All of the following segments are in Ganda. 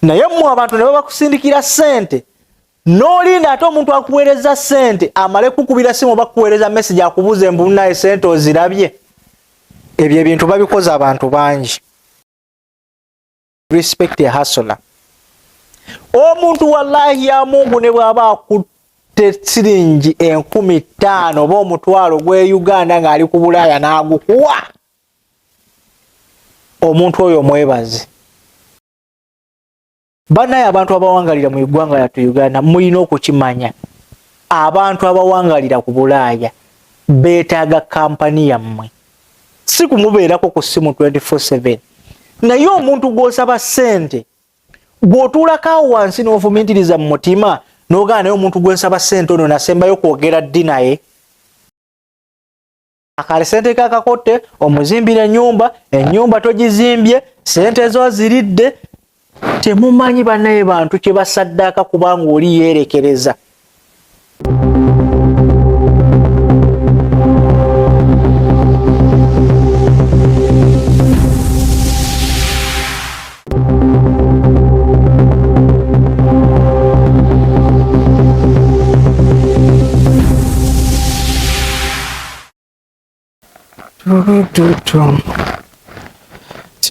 naye mu abantu ne bakusindikira ssente n'olinda ate omuntu akuweereza ssente amale kukubira simu bakuweereza message akubuuze mbu naye ssente ozirabye. Ebyo ebintu babikoze abantu bangi. Respect a hustler. Omuntu wallahi ya Mungu ne bw'aba akutte siringi 15,000 oba omutwalo gwe Uganda ng'ali ku Bulaaya n'agukuwa, omuntu oyo mwebaze. Banaye abantu abawangalira mu ggwanga lyattu Uganda mulina okukimanya. Abantu abawangalira ku Bulaaya beetaaga kampani yammwe. Si kumubeerako ku simu 24/7. Naye omuntu gw'osaba ssente bw'otuulako wansi n'ovumiintiriza mu mutima n'ogaana naye omuntu gwe nsaba ssente ono nasembayo kwogera ddi naye. Akale ssente kakakotte omuzimbira ennyumba togizimbye, ssente ezo ziridde. Temumanyi bannaye bantu kye basaddaaka kubanga oli yeerekereza.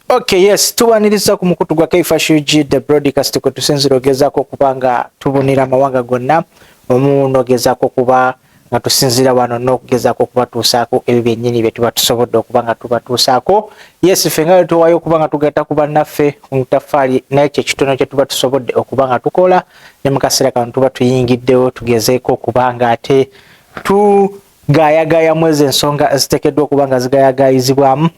Okay, yes, tubaniriza ku mukutu gwa Kaifash UG the broadcast ko tusinzira ogezako kubanga tubunira amawanga gonna omunogezako kuba nga tusinzira wano n'okugezako kuba tusaako ebyo byennyini bye tuba tusobodde okuba nga tuba tusaako. Yes, fenga tuwayo kuba nga tugenda kuba naffe omutafali naye kye kitono kye tuba tusobodde okuba nga tukola ne mu kaseera kano tuba tuyingiddewo tugezeeko okuba nga ate tugayagaya mwezi ensonga ziteekeddwa okuba nga zigayagayizibwamu.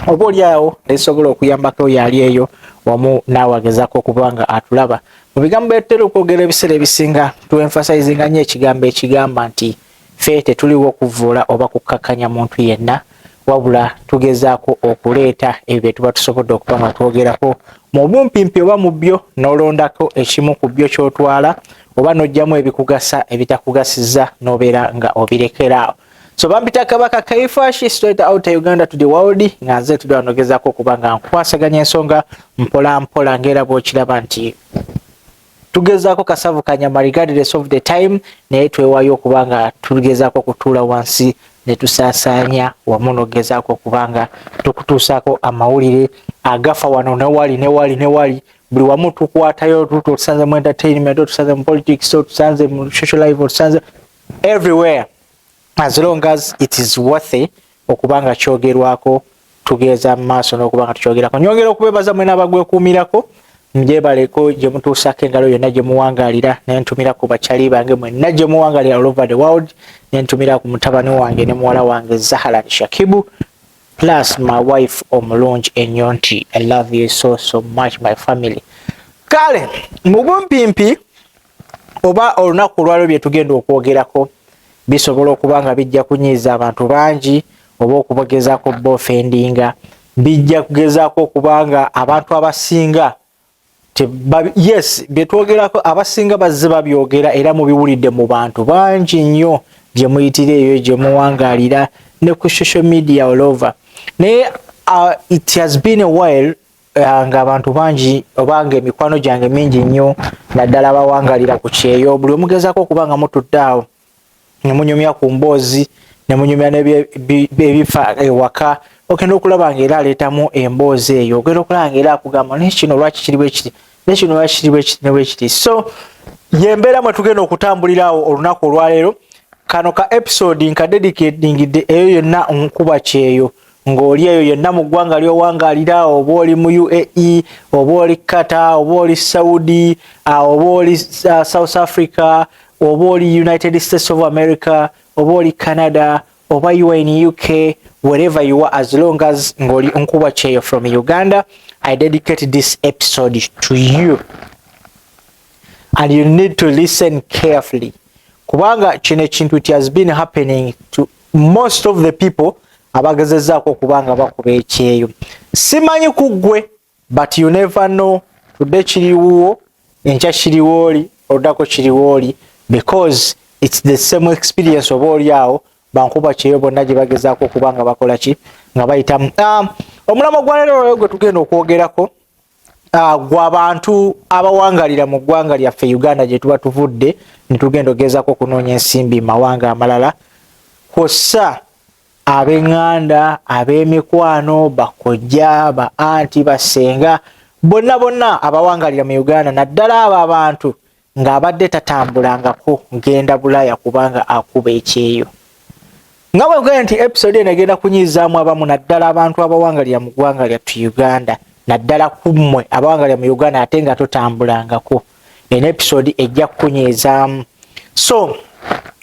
Oba oliawo esobola okuyambako yali eyo wamu naawe agezaako okuba nga atulaba. Mu bigambo byetutera okwogera ebiseera ebisinga tuemphasizinga nnyo ekigambo ekigamba nti ffe tetuliwo okuvuula oba kukkakanya muntu yenna, wabula tugezaako okuleeta ebyo bye tuba tusobodde okuba nga twogerako mu bumpimpi oba mu byo n'olondako ekimu ku byo ky'otwala oba n'ojjamu ebikugasa ebitakugasiza n'obeera nga obirekeraawo. So bambita Kabaka Kaifash straight out Uganda to the world nga nze tudde wanogezaako okuba nga nkwasaganya ensonga mpola mpola ng'era bw'okiraba nti tugezaako kasavu kanyama regardless of the time, naye twewaayo okuba nga tugezaako kutuula wansi ne tusaasaanya wamu n'ogezaako okuba nga tukutuusaako amawulire agafa wano newali buli wamu tukwatayo tusanze mu entertainment, tusanze mu politics, tusanze mu social life, tusanze everywhere. As long as it is worthy okubanga kyogerwako tugeza maaso n'okubanga tukyogerako. Nyongera okubebaza mwena abagwekuumirako mjebaleko gye mutuusako engalo yonna gye muwangalira ne ntumira ku bakyali bange mwenna gye muwangalira all over the world, ne ntumira ku mutabani wange ne muwala wange Zahara Shakibu plus my wife omulungi Enyonti. I love you so much my family. Kale mu bumpimpi oba olunaku lwalwo bye tugenda okwogerako bisobola okuba nga bijja kunyiiza abantu bangi oba okubagezaako bofendinga, bijja kugezaako okuba nga abantu abasinga yes byetwogerako abasinga bazze babyogera era mubiwulidde mu bantu bangi nnyo gye muyitira eyo gye muwangalira ne ku social media all over. Naye it has been a while nga abantu bangi obanga emikwano gyange mingi nnyo naddala bawangalira ku kyeyo buli omugezaako okuba nga mutudde awo ne munyumya ku mboozi ne munyumya n'ebifa ewaka okenda okulaba ng'era aleetamu emboozi eyo ogenda okulaba ng'era akugamba nekino lwaki kiri bwe kiti nekino lwaki kiri bwe kiti. So yembeera mwe tugenda okutambulirawo olunaku olwaleero. Kano ka episode nka dedicatingidde eyo yonna nkuba kyeyo ng'oli eyo yonna mu ggwanga ly'owangalira, oba oli mu UAE, oba oli Qatar, oba oli Saudi, oba oli South Africa, oba oli United States of America, oba oli Canada, oba you are in UK, wherever you are, as long as ngoli nkuba kyeyo from Uganda, I dedicate this episode to you. And you need to listen carefully. Kubanga kino ekintu it has been happening to most of the people abagezezaako kubanga bakuba ekyeyo. Simanyi kugwe, but you never know. Today kiriwo, enkya kiriwo oli, oddako kiriwo oli, because it's the same experience oba oliawo bankuba kyeyo bonna gye bagezaako kubanga bakola ki nga bayitamu. Omulamo gwa leero gwe tugenda okwogerako gwa abantu abawangalira mu ggwanga lyaffe Uganda gye tuba tuvudde ne tugenda ogezaako kunoonya ensimbi mawanga amalala kw'ossa ab'eŋŋanda ab'emikwano bakojja ba anti basenga bonna abawangalira mu Uganda naddala abo abantu ng'abadde tatambulangako ngenda Bulaaya kubanga akuba ekyeyo. Nga bwe nkugambye nti episode eno egenda kunyizaamu abamu naddala abantu abawangalira mu ggwanga lyattu Uganda naddala kummwe abawangalira mu Uganda ate nga totambulangako. Eno episode ejja kukunyizaamu. So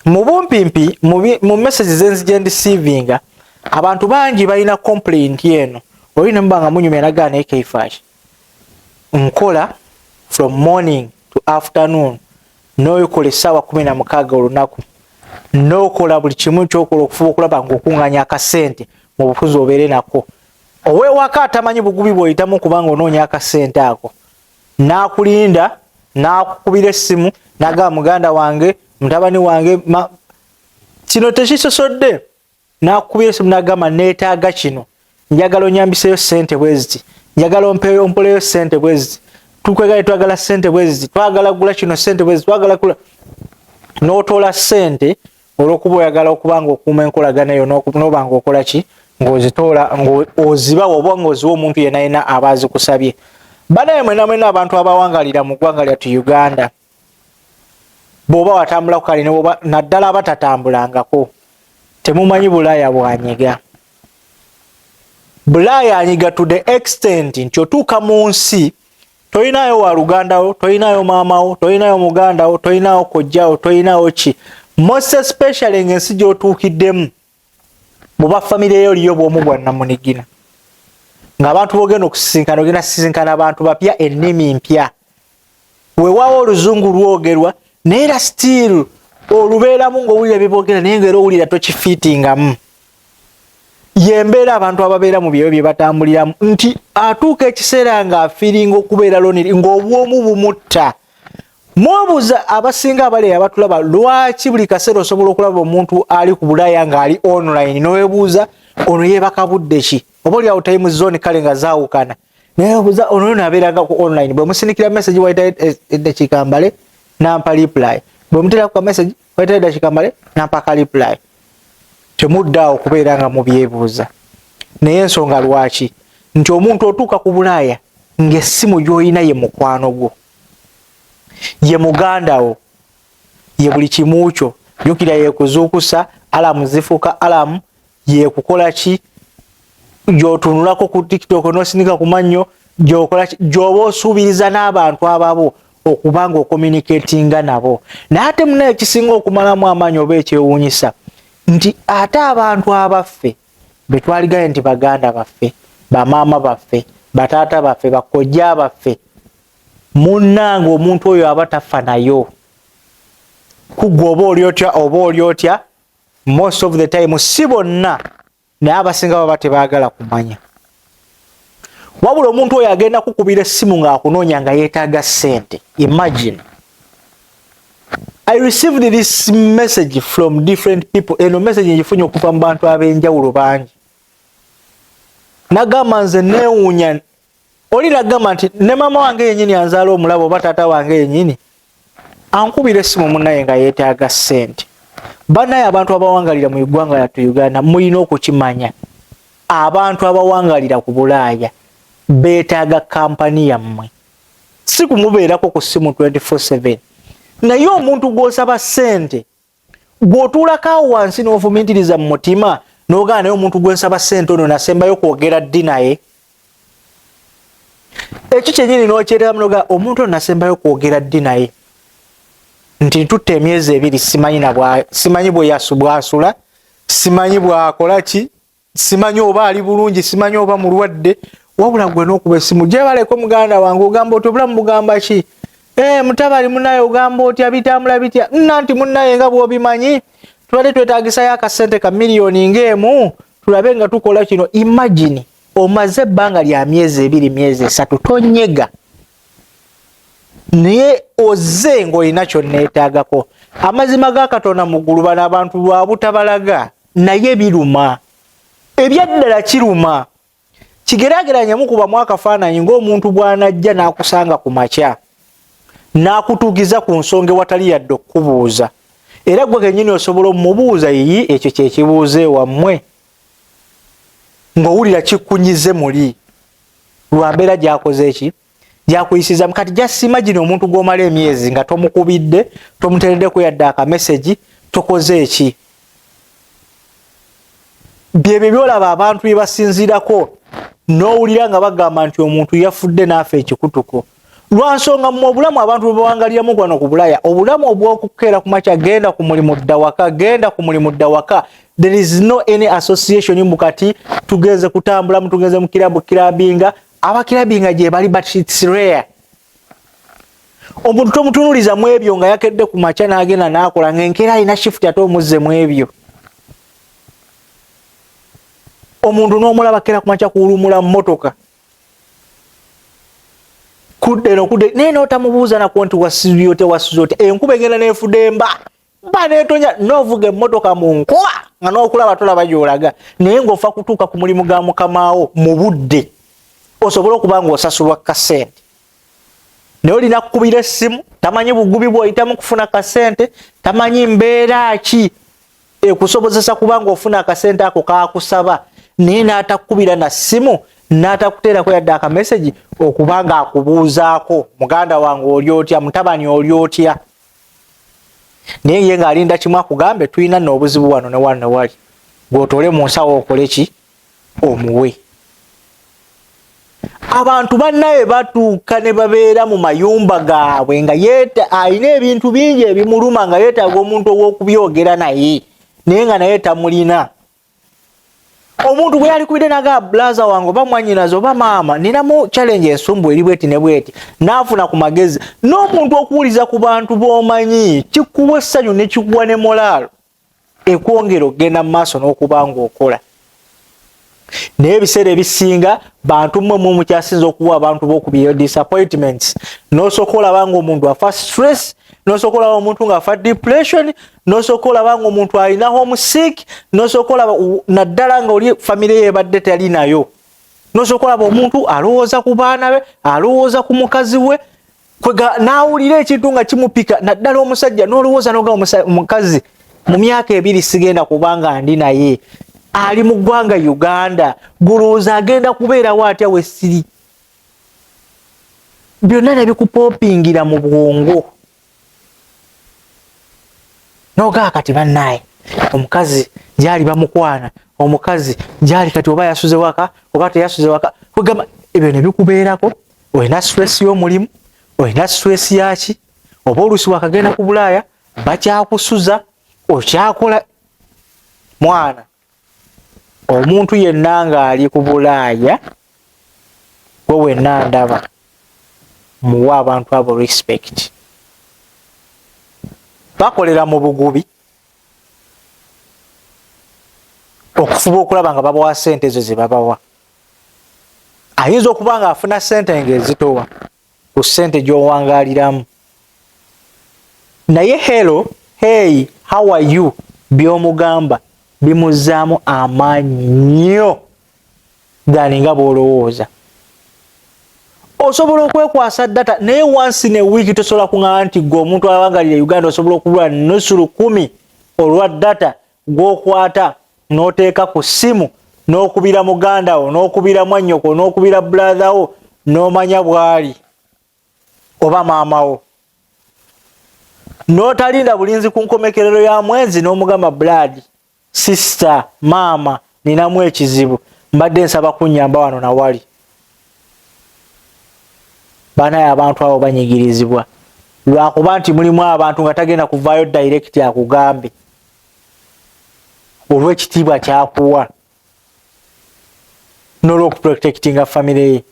mu bumpimpi mu messages enzije ndisiivinga abantu bangi balina complaint eno. Oli ne mbanga munyumya nagaana AK5 nkola from morning to afternoon n'oyikola essaawa 16 olunaku n'okola buli kimu ky'okola okufuba okulaba ng'okunganya akasente mu bufuzi obeere nako oweewaka atamanyi bugubi bw'oyitamu kubanga onoonya akasente ako n'akulinda n'akukubira essimu n'agamba muganda wange mutabani wange kino tekisosodde n'akukubira essimu n'agamba neetaaga kino njagala onyambiseyo ssente bweziti njagala ompoleyo ssente bweziti tukwegale twagala ssente bweziti twagala kugula kino ssente bweziti twagala kula n'otoola ssente olw'okuba oyagala okubanga okuuma enkolagana eyo n'oba ng'okola ki ng'ozitoola ng'oziba oba ng'oziwa omuntu yenna aba azikusabye. Banaye mwena abantu abawangalira mu ggwanga lyattu Uganda bw'oba watambula ku kale ne naddala abatatambulangako temumanyi Bulaaya bw'anyiga. Bulaaya anyiga to the extent nti otuuka mu nsi toyinayo wa lugandawo, toyinayo maamawo, toyinayo mugandawo, toyinayo kojjawo, toyinayo ki. Most especially ng'ensi gy'otuukiddemu bw'oba famire yo liyo bw'omu bwa Namunigina ng'abantu boogenda okusisinkana ogenda sisinkana abantu bapya ennimi mpya weewaawo oluzungu lwogerwa naye era still olubeeramu ng'owulira bye boogera naye ng'era owulira tokifiitingamu. Yembeera abantu ababeera mu byeyo bye batambuliramu nti atuuka ekiseera ng'afiiringa okubeera loneri ng'obwomu bumutta. Mwobuuza abasinga abali abatulaba lwaki buli kaseera osobola okulaba omuntu ali ku Bulaaya ng'ali online n'oweebuuza ono yeebaka budde ki oba oli awo time zone kale nga zaawukana naye obuuza ono abeeranga ku online bwe musindikira message wayita eddakiika mbale nampa reply bwe muteerako ka message wayita eddakiika mbale nampa ka reply. Temuddaawo okubeera nga mubyebuuza naye ensonga lwaki nti omuntu otuuka ku Bulaaya ng'essimu gy'olina ye mukwano gwo ye mugandawo ye buli kimu kyo jjukira yeekuzuukusa alamu zifuuka alamu yeekukola ki gy'otunulako ku TikTok n'osindika ku mannyo gy'okola ki gy'oba osuubiriza n'abantu ababo okuba ng'okommunicatinga nabo. Naye ate munaye ekisinga okumalamu amaanyi oba ekyewuunyisa nti ate abantu abaffe be twaliganye nti baganda baffe bamaama baffe bataata baffe bakojja baffe munnange omuntu oyo aba tafa nayo kugwa oba oli otya most of the time si bonna naye abasinga baba tebaagala kumanya. Wabula omuntu oyo agenda kukubira essimu ng'akunoonya nga yeetaaga ssente. Imagine I received this message from different people. Eno message ngifunye okuva mu bantu ab'enjawulo bangi. Nagamba nze neewuunya oli nagamba nti ne maama wange yennyini anzaala omulabo oba taata wange yennyini ankubira essimu munnaye nga yeetaaga ssente. Bannaye abantu abawangalira mu ggwanga lyattu Uganda mulina okukimanya abantu abawangalira ku Bulaaya beetaaga kampani yammwe si kumubeerako ku ssimu 24/7. Naye omuntu gw'osaba ssente gw'otuulako awo wansi n'ofumiitiriza mu mutima n'ogaana naye omuntu gw'ensaba ssente ono nasembayo kwogera ddi naye ekyo kyennyini n'okyerera munoga omuntu ono nasembayo kwogera ddi naye nti ntutte emyezi 2 simanyi bwe yasubwasula simanyi bwakola ki simanyi oba ali bulungi simanyi oba mulwadde wabula gwe n'okuba essimu gyebaleko muganda wange ogamba oti obulamu bugamba ki mutabali munnaye ogamba otya bitambula bitya nti munnaye nga bw'obimanyi tubadde twetaagisayo akasente ka miliyoni ng'emu tulabe nga tukola kino. Imagine omaze ebbanga lya myezi 2 myezi 3 tonyega naye oze ng'olina kyonneetaagako. Amazima ga Katonda mu ggulu bano abantu lwa butabalaga naye biruma ebyaddala kiruma kigerageranya mukuba mwaka faananyi ng'omuntu bw'anajja n'akusanga ku makya n'akutuukiza ku nsonga watali yadde okubuuza era gwe kennyini osobola omubuuza yiyi ekyo kye kibuuze wammwe ng'owulira kikkunyize muli lwa mbeera gy'akoze eki gyakuyisiza kati just imagine omuntu gw'omala emyezi nga tomukubidde tomuteereddeko yadde akamesegi tokoze eki byebyo byolaba abantu bye basinziirako n'owulira nga bagamba nti omuntu yafudde n'afa ekikutuko lwansonga mu obulamu abantu bwe bawangaliramu gwano ku Bulaya obulamu obw'okukeera ku makya genda ku mulimu dda waka there is no any association mukati tugenze kutambulamu tugenze mu kirabinga abakirabinga gye bali but it's rare omuntu tomutunuliza mu ebyo nga yakedde ku makya n'agenda n'akola ng'enkeera alina shift ate omuzze mu ebyo omuntu n'omulaba keera ku makya kuwulumula mu motoka kudde naye n'otamubuuza nakwo nti wasizuyo tewasizo te enkuba egenda n'efudde mba neetonya n'ovuga emmotoka mu nkuba nga n'okulaba tolaba gy'olaga naye ng'ofa kutuuka ku mulimu gwa mukamaawo mu budde osobola okuba ng'osasulwa kasente naye olina kukubira essimu tamanyi bugubi bw'oyitamu kufuna kasente tamanyi mbeera ki ekusobozesa kuba ng'ofuna akasente ako kaakusaba naye n'atakukubira na ssimu n'atakuteerako yadde akamesegi okuba ng'akubuuzaako muganda wange oli otya mutabani oli otya naye ye ng'alinda kimu akugambe tulina n'obuzibu wano ne wali gw'otole mu nsawo okole ki omuwe abantu bannaye batuuka ne babeera mu mayumba gaabwe nga alina ebintu bingi ebimuluma nga yeetaaga omuntu ow'okubyogera naye nga naye tamulina omuntu bwe yalikubidde naga blaza wange oba mwannyinaze oba maama ninamu challenge ensumbu eri bweti ne bweti naafuna ku magezi n'omuntu okuwuliza ku bantu b'omanyi kikuwa essanyu ne kikuwa ne moralo ekwongera okgenda mu maaso n'okuba ng'okola naye ebiseera ebisinga bantu mmwe mukyasinza okuwa abantu b'okubyeyo disappointments n'osooka olaba ng'omuntu afa stress n'osooka olaba omuntu ng'afa depression n'osooka olaba ng'omuntu alina homesick n'osooka olaba naddala nga oli famire ye ebadde tali nayo n'osooka olaba omuntu alowooza ku baana be alowooza ku mukazi we n'awulira ekintu nga kimupika naddala omusajja n'olowooza n'oga omukazi mu myaka 2 sigenda kubanga ndi naye ali mu ggwanga Uganda gulowooza agenda kubeerawo atya we siri byonna nebikupopingira mu bwongo nogaa kati bannaye omukazi gyali bamukwana omukazi gyali kati oba yasuze waka oba teyasuze waka kugamba ebyo nebikubeerako olina stress y'omulimu olina stress yaki oba oluusi wakagenda ku Bulaaya bakyakusuza okyakola mwana omuntu yenna ng'ali ku Bulaaya gwe wenna ndaba muwa abantu abo respect bakolera mu bugubi okufuba okulaba nga babawa sente ezo ze babawa ayinza okuba nga afuna sente ng'ezitowa ku sente gy'owangaaliramu naye hello hey how are you by'omugamba bimuzaamu amaanyi nnyo gani nga bw'olowooza osobola okwekwasa data naye once in a week tosobola kuŋŋamba nti gwe omuntu awangalira Uganda osobola okubula nusulu 10 olwa data gw'okwata n'oteeka ku ssimu n'okubira muganda wo n'okubira mwannyoko n'okubira brother wo n'omanya bw'ali oba maama wo n'otalinda bulinzi ku nkomekerero ya mwezi n'omugamba blood sister maama ninamu ekizibu mbadde nsaba kunnyamba wano na wali banaye abantu abo banyigirizibwa lwakuba nti mulimu abantu nga tagenda kuvaayo direct akugambe olw'ekitiibwa kyakuwa n'olw'okuprotectinga famire ye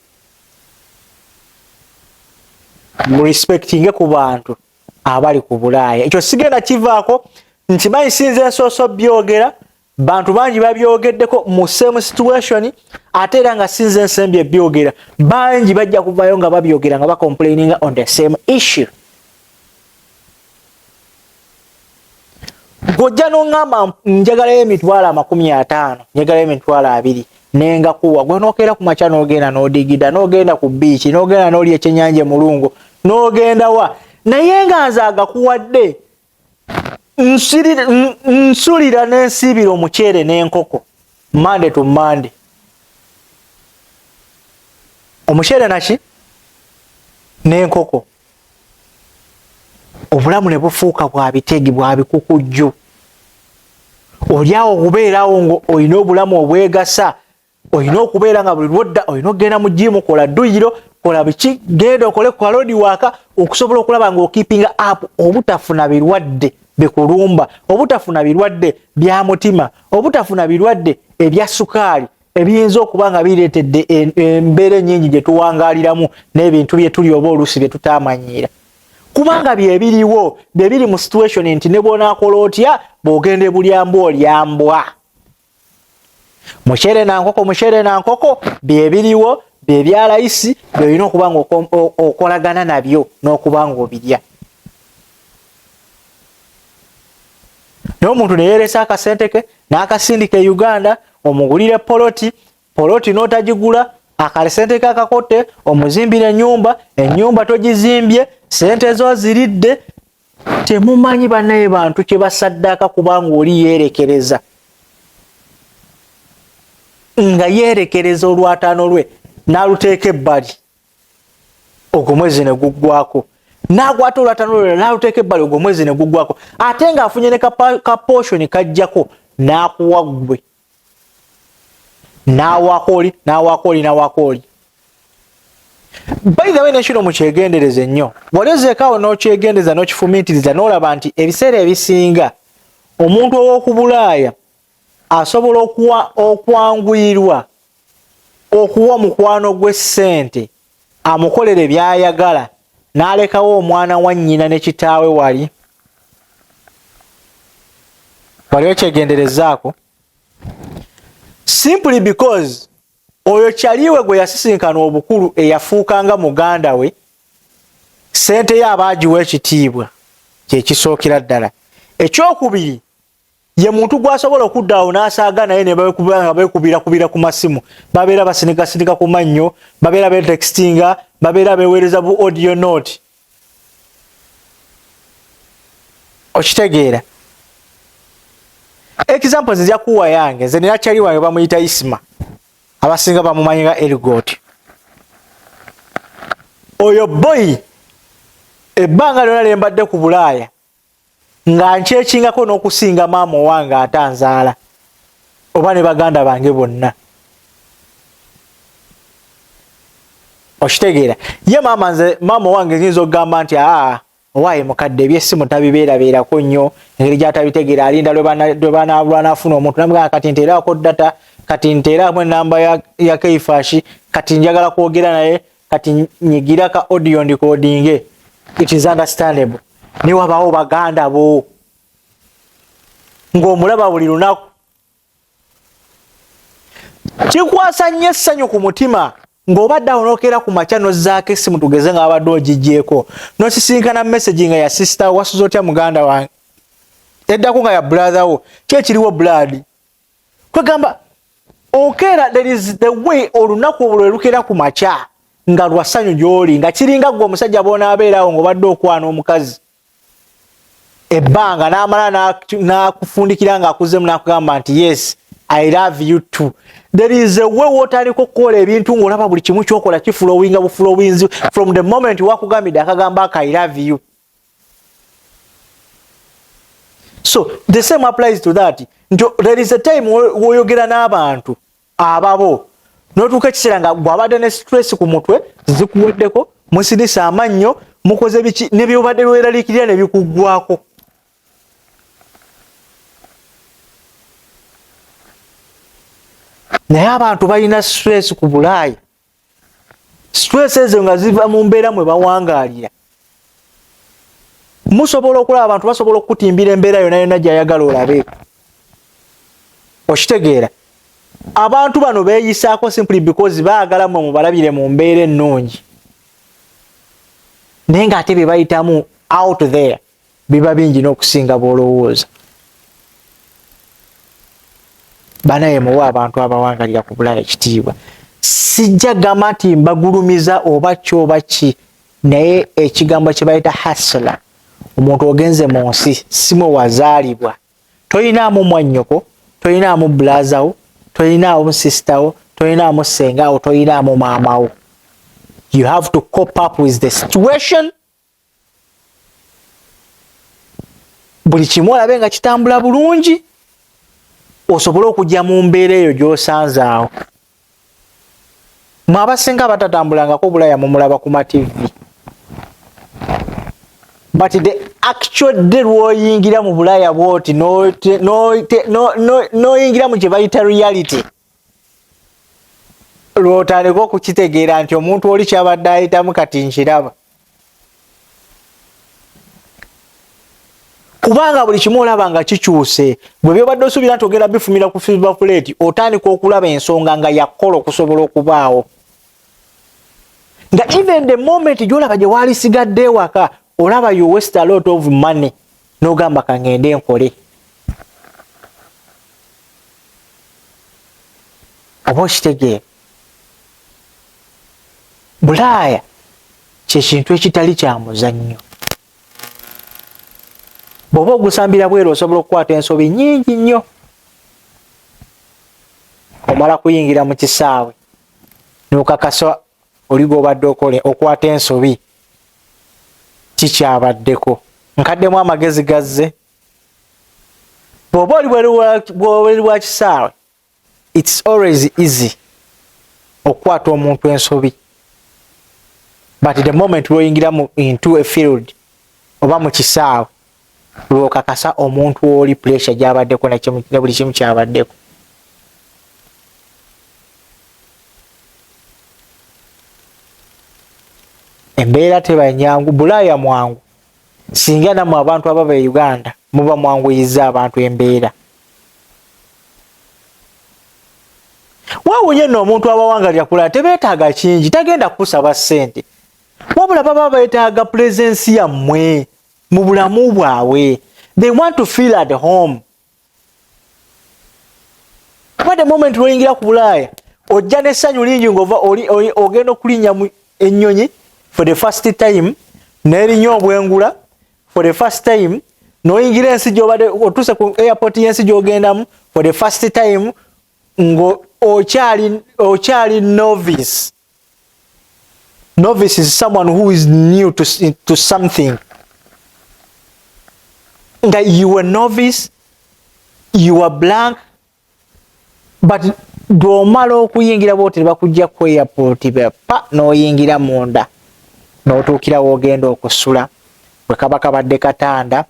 respectinge ku bantu abali ku Bulaaya ekyo sigenda kivaako nti manyi sinze nsooso byogera bantu bangi babyogeddeko mu same situation ate era nga sinze nsembye byogera bangi bajja kuvaayo nga babyogera nga bacomplaininga on the same issue gojja n'oŋŋamba njagalayo emitwalo 50 njagalayo emitwalo 20 nenga kuwa gwe nokera ku macha nogenda nodigida nogenda ku beach nogenda noli ekyenyanja mulungu nogenda wa naye nga nzaaga kuwadde nsulira n'ensibira omuceere n'enkoko Monday to Monday omuceere naki n'enkoko obulamu ne bufuuka bwa bitegi bwa bikukujju olyawo okubeerawo ngo olina obulamu obwegasa olina okubeera nga buli lwodda olina okugenda mu jimu kola dduyiro kola biki genda okole ku kalodi waaka okusobola okulaba nga okeepinga up obutafuna birwadde bikulumba obutafuna birwadde bya mutima obutafuna birwadde ebya sukaali ebiyinza okuba nga bireetedde embeera ennyingi gye tuwangaaliramu n'ebintu bye tuli oba oluusi bye tutamanyiira kubanga byebiriwo byebiri mu situation nti ne bw'onaakola otya bw'ogende bulyambwa olyambwa muceere na nkoko byebiriwo byebya layisi byolina okuba nga okolagana nabyo n'okuba nga obirya naye omuntu ne yeeresa akasente ke n'akasindika e Uganda omugulire poloti n'otagigula akasente ke akakotte omuzimbire ennyumba togizimbye sente zo ziridde temumanyi bannaye bantu kye basaddaaka kubanga oli yeerekereza nga yeerekereza olwataano lwe n'aluteeka ebbali ogwo mwezi ne guggwako n'akwata olwataano lwe n'aluteeka ebbali ogwo mwezi ne guggwako ate ng'afunye ne ka portion kajjako n'akuwa ggwe n'awakooli by the way nekino mukyegendereze nnyo bw'olezeekaawo n'okyegendeza n'okifumiitiriza n'olaba nti ebiseera ebisinga omuntu ow'okubulaaya asobola okwanguyirwa okuwa mukwano gwe ssente amukolere by'ayagala n'alekawo omwana wa nnyina ne kitaawe wali okyegenderezaako simply because oyo kyaliwe gwe yasisinkana obukulu eyafuukanga muganda we sente ye abaagiwa ekitiibwa kyekisookera ddala ekyokubiri ye muntu gwasobola okuddawo n'asaaga naye ne nga beekubira ku masimu babeera basinikasinika ku mannyo babeera beetextinga babeera beeweereza bu audio note okitegeera example zijja kuwa yange nze nina kyali wange bamuyita Isma abasinga bamumanyi nga Erigot oyo boy ebbanga lyonna lye mbadde ku Bulaaya nga nkyekingako n'okusinga maama owange atanzaala oba ne baganda bange bonna okitegeera ye maama owange nyinza okugamba nti owaaye mukadde ebyessimu tabibeerabeerako nnyo engeri gy'atabitegeera alinda lwe banaafuna omuntu namugamba kati nteerako data kati nteeramu enamba ya Keifashi kati njagala kwogera naye kati nyigira ka audio ndikodinge it is understandable ni wabaawo baganda bo ng'omulaba buli lunaku kikwasa nnyo essanyu ku mutima ng'obadde awo n'okeera ku makya n'ozzaako essimu tugeze nga babadde ogiggyeko n'osisinkana message nga ya sister wasuza otya muganda wange eddako nga ya brother wo kyekiriwo blood kwegamba okeera there is the way olunaku olwo lwe lukeera ku makya nga lwasanyu gy'oli nga kiringa gwe omusajja bw'onaabeerawo ng'obadde okwana omukazi ebbanga n'amala n'akufundikira ng'akuzemu n'akugamba nti yes I love you too. There is a way wotandika okukola ebintu ng'olaba buli kimu ky'okola kifulowinga bufulowinzi from the moment wakugambidde akagamba I love you. So the same applies to that. There is a time woyogera n'abantu ababo n'otuuka ekiseera nga bw'abadde ne stress ku mutwe zikuweddeko musinisa amannyo mukoze biki ne byobadde lweraliikirira ne bikuggwako. Naye abantu balina stress ku Bulaaya. Stress ezo nga ziva mu mbeera mwe bawangaalira. Musobola okulaba abantu basobola okutimbira embeera yonna yonna gy'ayagala olabeeko. Okitegeera. Abantu bano beeyisaako simply because baagala mwe mubalabire mu mbeera ennungi. Naye ng'ate bye bayitamu out there biba bingi n'okusinga bw'olowooza. banaye muwa abantu abawangalira ku Bulaaya ekitiibwa. Sijja gamba nti mbagulumiza oba kyoba ki, naye ekigambo kye bayita hasla, omuntu ogenze mu nsi simwe wazaalibwa, toyinaamu mwannyoko, toyinaamu bulazawo, toyinaamu sisitawo, toyinaamu sengawo, toyinaamu maamawo. You have to cope up with the situation. Buli kimu olabe nga kitambula bulungi, osobole okujja mu mbeera eyo gy'osanze awo. Mwe abasinga batatambulangako Bulaaya mumulaba ku ma-TV. But the actual day lw'oyingira mu Bulaaya bw'oti n'oyingira mu kye bayita reality, lw'otandika okukitegeera nti omuntu oli kyabadde ayitamu kati nkiraba. Kubanga buli kimu olaba nga kikyuse, bwe byobadde osuubira nti ogenda bifumira ku silver plate, otandika okulaba ensonga nga yakkola okusobola okubaawo. Nga even the moment gy'olaba gye waali sigadde ewaka, olaba you waste a lot of money, n'ogamba kangende nkole. Oba okitegeera? Bulaaya kye kintu ekitali kya muzannyo. Bw'oba ogusambira bweru osobola okukwata ensobi nnyingi nnyo. Omala kuyingira mu kisaawe n'okakasa oli gw'obadde okwata ensobi kikyabaddeko. Nkaddemu amagezi gazze. Bw'oba oli bwa kisaawe, it's always easy okukwata omuntu ensobi. But the moment lw'oyingira into a field oba mu kisaawe, lw'okakasa omuntu oli pressure gy'abaddeko ne buli kimu kyabaddeko. Embeera teba nyangu, Bulaaya mwangu. Singa nammwe abantu ababa e Uganda muba mwanguyizza abantu embeera. Waawunye nno omuntu abawangalira kulala tebeetaaga kingi, tagenda kusaba ssente. Wabula baba beetaaga presence yammwe mu bulamu bwabwe. They want to feel at home. At the moment lw'oyingira ku Bulaaya, ojja n'essanyu lingi ng'ova ogenda okulinnya mu ennyonyi for the first time, n'erinya obwengula for the first time, n'oyingira ensi gy'obadde otuuse ku airport y'ensi gy'ogendamu for the first time, okyali novice. Novice is someone who is new to something. That you were novice, you were blank, but bw'omala okuyingira bw'oti bakujja ku airport pa n'oyingira munda n'otuukira w'ogenda okusula bwe kaba kabadde katanda,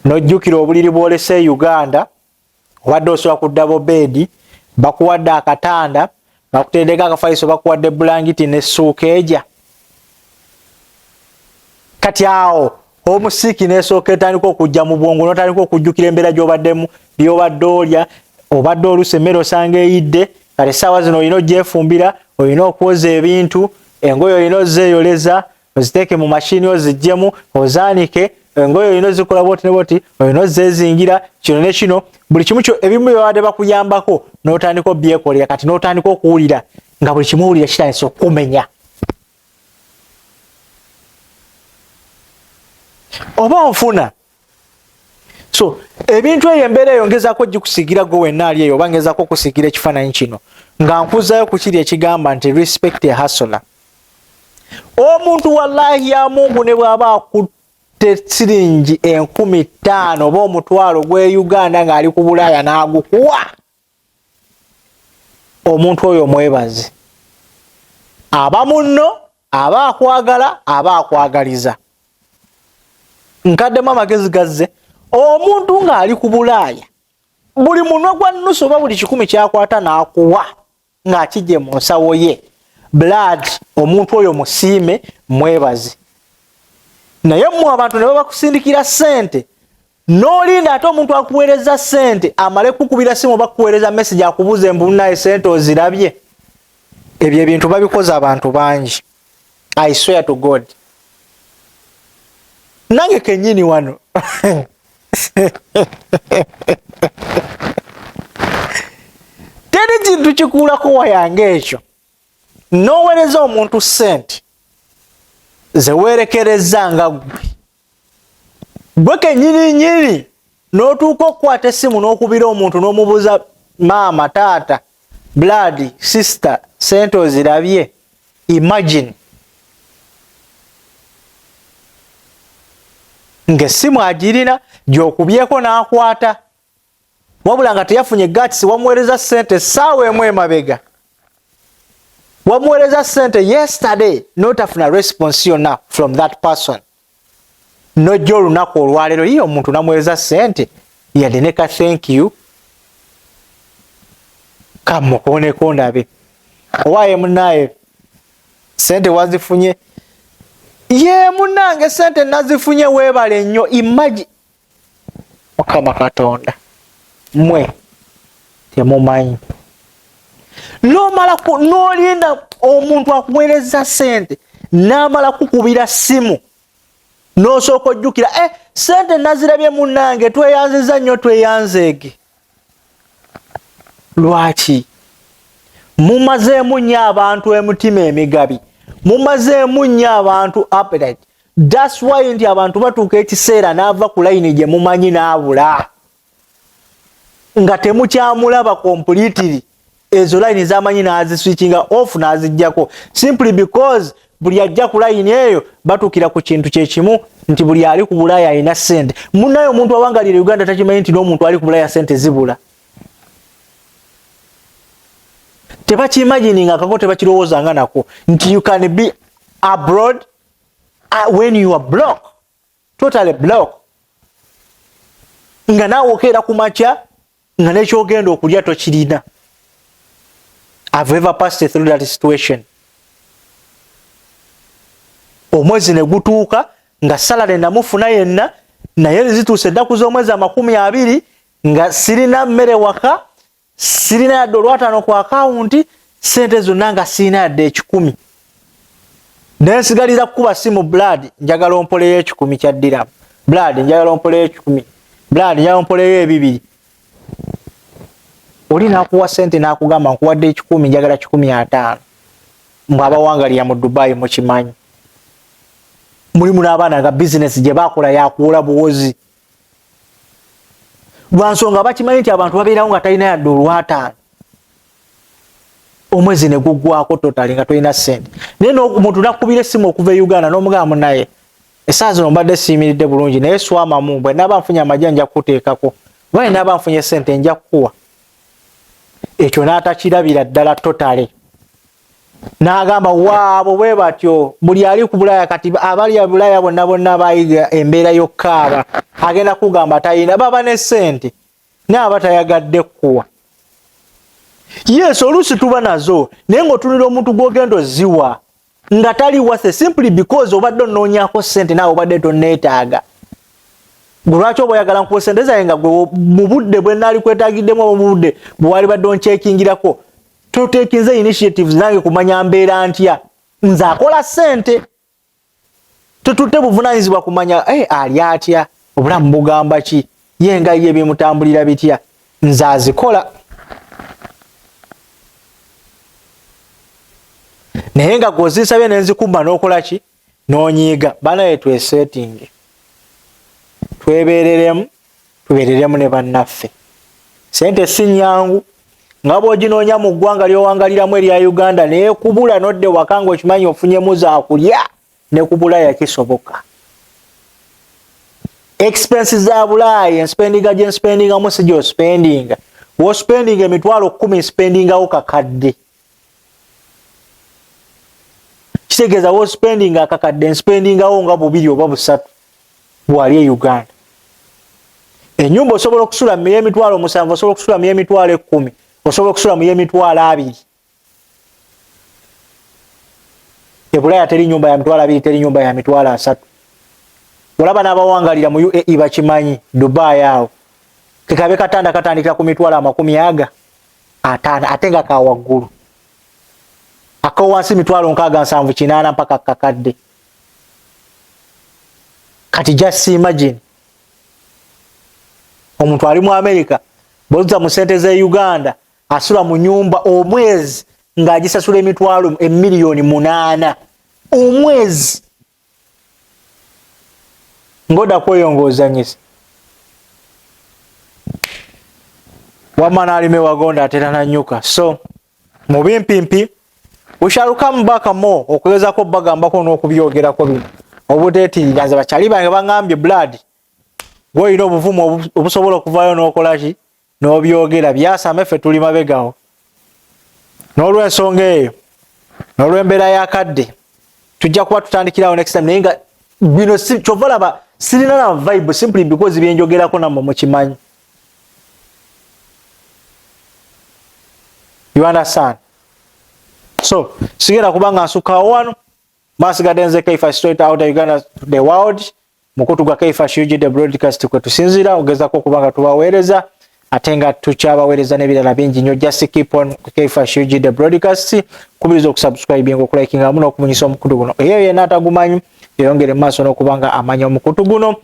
n'ojjukira obuliri bw'olese Uganda, obadde osula ku double bed, bakuwadde akatanda, bakutendeka akafaliso, bakuwadde bulangiti n'essuuka eja. Kati awo omusiiki n'esooka etandika okujja mu bwongo, n'otandika okujjukira embeera gy'obaddemu, by'obadde olya, obadde oluusi emmere osanga eyidde, kati essaawa zino olina ogyefumbira, olina okwoza ebintu, engoye olina ozeeyoleza, oziteeke mu mashini oziggyemu, ozaanike, engoye olina ozikola bwoti ne bwoti, olina ozeezingira, kino ne kino, buli kimu kyo ebimu byabadde bakuyambako, n'otandika obyekolera, kati n'otandika okuwulira nga buli kimu owulira kitandise okukumenya. Oba onfuna. So, ebintu eyo embeera eyo ngezaako gikusigira gwe wenna ali eyo, oba ngezaako okusigira ekifaananyi kino, nga nkuzayo ku kiri ekigamba nti respect a hustler. Omuntu wallahi ya Mungu ne bw'aba akutte siringi 50,000 oba omutwalo gwe Uganda ng'ali ku Bulaaya n'agukuwa, omuntu oyo mwebaze. Aba munno, aba akwagala, aba akwagaliza. Nkaddemu amagezi gazze, omuntu ng'ali ku Bulaaya, buli munwe gwa nnusu oba buli 10 kyakwata n'akuwa ng'akijje mu nsawo ye, blood, omuntu oyo musiime, mwebaze. Naye mmwe abantu ne babakusindikira ssente, n'olinda ate omuntu akuweereza ssente amale kukubira simu oba kuweereza message akubuuze mbu naye ssente ozirabye. Ebyo ebintu babikoze abantu bangi. I swear to God. Nange kennyini wano kintu kikuulako wayange ekyo n'oweereza omuntu ssente ze weerekereza nga gwe kennyini n'otuuka okukwata essimu n'okubira omuntu n'omubuuza maama taata blood sister ssente ozirabye. Imagine ng'essimu agirina gy'okubyeko n'akwata wabula nga teyafunye gatisi wamuweereza ssente essaawa emu emabega. Wamuweereza ssente yesterday n'otafuna response yonna from that person. N'ojja olunaku olwaleero ye omuntu namuweereza ssente yadde ne ka thank you kamukooneko ndabe. Owaaye munnaaye ssente wazifunye? Ye munnange ssente nazifunye weebale nnyo. Imagine Mukama Katonda mmwe temumanyi n'olinda omuntu akuweereza ssente n'amala kukubira ssimu n'osooka ojjukira ssente nazirabye munnange tweyanziza nnyo tweyanzeege. Lwaki? Mumazeemu nnyo abantu emitima emigabi, mumazeemu nnyo abantu appetite. That's why nti abantu batuuka ekiseera n'ava ku layini gye mumanyi n'abula nga temukyamulaba completely. Ezo layini z'amanyi n'aziswitchinga off n'aziggyako simply because buli ajja ku layini eyo batuukira ku kintu kye kimu nti buli ali ku Bulaaya alina ssente. Munnayo omuntu awangalira Uganda takimanyi nti n'omuntu ali ku Bulaaya ssente zibula. Tebakiimagininga akako tebakirowoozanga nako nti you can be abroad when you are blocked, totally blocked. Nga naawe okeera ku makya nga n'ekyogenda okulya tokirina. I've ever passed through that situation. Omwezi ne gutuuka nga salary namufuna yenna naye zituuse ennaku z'omwezi 20 nga sirina mmere waka, sirina yadde olwataano ku akawunti, ssente zonna nga sirina yadde 10. Naye nsigaliza kukuba simu blood njagala ompoleyo 10 kya dirham. Blood njagala ompoleyo 10. Blood njagala ompoleyo 2. Oli n'akuwa ssente n'akugamba nkuwadde 10 njagala 15. Mbwe abawangalira mu Dubai mukimanyi. Mulimu n'abaana nga business gye baakola yakuwola buwozi. Lwansonga bakimanyi nti abantu babeerawo nga talina yadde olwataano. Omwezi ne guggwako totali nga tolina ssente. Naye n'omuntu nakubira essimu okuva e Uganda n'omugamba naye essaawa zino mbadde siimiridde bulungi naye swamamu bwe naaba nfunye amagye nja kukuteekako. Bwe naaba nfunye ssente nja kukuwa. Ekyo n'atakirabira ddala totale. N'agamba waabo bwe batyo buli ali ku Bulaaya kati abali Bulaaya bonna bayiga embeera y'okkaaba agenda kugamba talina baba ne ssente n'aba tayagadde kkuwa. Yes, oluusi tuba nazo naye ng'otunira omuntu gw'ogenda oziwa nga tali wase simply because obadde onoonyaako ssente naawe obadde tonneetaaga. Gwe lwaki oba oyagala nkuwa ssente zaye nga gwe mu budde bwe naali kwetaagiddemu mu budde bwe wali badde onkyekingirako toteekinze initiatives nange kumanya mbeera ntya nze akola ssente. Totutte buvunaanyizibwa kumanya ali atya obulamu bugamba ki ye nga ye bimutambulira bitya nze azikola. Naye nga gw'ozisabye n'enzikumba n'okola ki n'onyiiga. Banaye twesetinge tubeereremu ne bannaffe. Ssente si nnyangu nga bw'oginoonya mu ggwanga ly'owangaliramu erya Uganda naye kubula n'odde waka ng'okimanyi ofunyemu zaakulya ne ku Bulaaya kisoboka. Expenses za Bulaaya enspendinga gye nspendingamu si gy'ospendinga. W'ospendinga emitwalo 10 spendingawo kakadde. Kitegeeza w'ospendinga akakadde nspendingawo nga 2 oba 3 bw'ali e Uganda. Ennyumba osobola okusula mu emitwalo 7, osobola okusula mu emitwalo 10, osobola okusula mu emitwalo 2. E Bulaaya teri nyumba ya mitwalo 2, teri nyumba ya mitwalo 3. Olaba n'abawangalira mu UAE bakimanyi Dubai awo. Kekabe katanda katandikira ku mitwalo 50 ate nga ka waggulu. Akawansi mitwalo 678 mpaka kakadde. Kati just imagine. Omuntu ali mu America, boza mu ssente za Uganda, asula mu nyumba omwezi ng'agisasula emitwalo emiliyoni 8 omwezi ngoda kweyongooza nyisa wamana alime wagonda atera na nyuka. So mubimpimpi we shall come back more okuyozako bagambako n'okubyogerako bino obuteetiiranze bakyali bange bangambye blood gwoyina obuvumu obusobola okuvaayo n'okolaki n'obyogera byasame ffe tuli mabegawo n'olw'ensonga eyo n'olw'embeera yakadde tujja kuba tutandikirawo next time naye nga bino kyova laba sirina na vibe simply because byenjogerako nammwe mukimanyi. You understand? So sigenda kubanga nsukaawo wano masigadde nze Kaifa straight out of Uganda to the world mukutu gwa Kaifa UG broadcast kwe tusinzira ogezako kubanga tubaweereza ate nga tukyabaweereza n'ebirala bingi nnyo. Just keep on Kaifa UG broadcast kubiriza okusubscribe ngo kulike nga muno okumunyisa omukutu guno eyo yenna atagumanyi yongere maaso n'okubanga amanya omukutu guno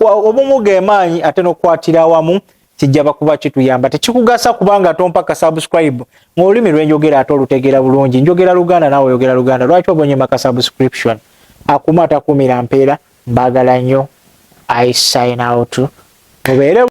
obumuga emaanyi ate n'okukwatira awamu kijja bakuba kituyamba tekikugasa kubanga tompaka subscribe ng'olulimi lwenjogera ate olutegeera bulungi njogera Luganda naawe oyogera Luganda lwaki obonye maka subscription akuma atakumira mpeera mbagala nnyo I sign out mubeere